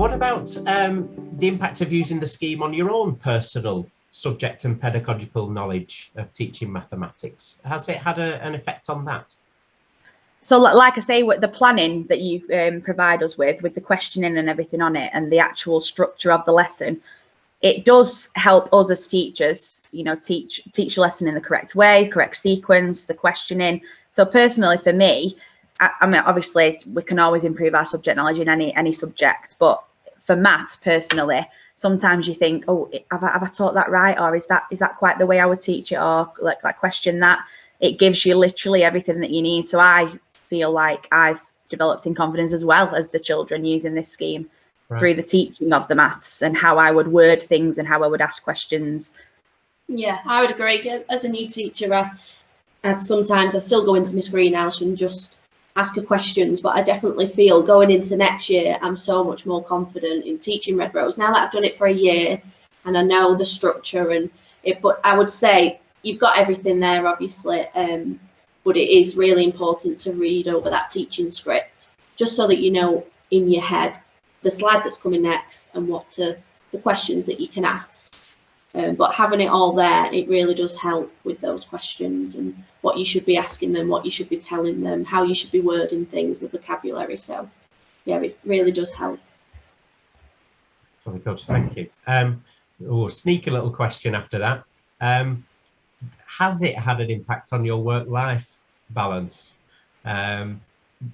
What about the impact of using the scheme on your own personal subject and pedagogical knowledge of teaching mathematics? Has it had an effect on that? So like I say, with the planning that you provide us with the questioning and everything on it, and the actual structure of the lesson, it does help us as teachers, you know, teach the lesson in the correct way, correct sequence, the questioning. So personally for me, I mean, obviously we can always improve our subject knowledge in any subject, but for maths personally, sometimes you think, oh, have I taught that right, or is that quite the way I would teach it, or like question that. It gives you literally everything that you need. So I feel like I've developed in confidence as well as the children using this scheme. Right. Through the teaching of the maths and how I would word things and how I would ask questions. Yeah, I would agree. As a new teacher, I sometimes I still go into my screen house and just ask her questions, but I definitely feel going into next year, I'm so much more confident in teaching Red Rose. Now that I've done it for a year and I know the structure and it, but I would say you've got everything there, obviously, but it is really important to read over that teaching script, just so that you know in your head the slide that's coming next and the questions that you can ask. But having it all there, it really does help with those questions and what you should be asking them, what you should be telling them, how you should be wording things, the vocabulary. So yeah, it really does help. Very good, thank you. Sneaky little question after that. Has it had an impact on your work-life balance?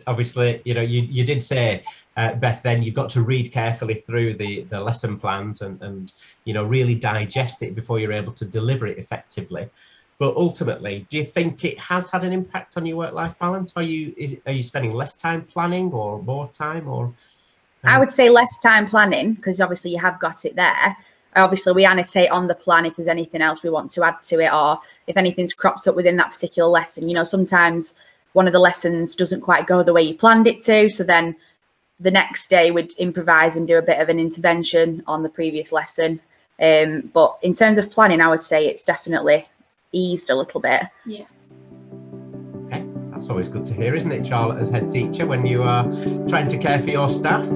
Obviously, you know, you did say, Beth, then you've got to read carefully through the lesson plans and you know, really digest it before you're able to deliver it effectively. But ultimately, do you think it has had an impact on your work-life balance? Are you spending less time planning or more time, or? I would say less time planning, because obviously you have got it there. Obviously we annotate on the plan if there's anything else we want to add to it, or if anything's cropped up within that particular lesson. You know, sometimes one of the lessons doesn't quite go the way you planned it to, so then the next day we'd improvise and do a bit of an intervention on the previous lesson. But in terms of planning, I would say it's definitely eased a little bit. Yeah. Okay, that's always good to hear, isn't it, Charlotte, as head teacher, when you are trying to care for your staff?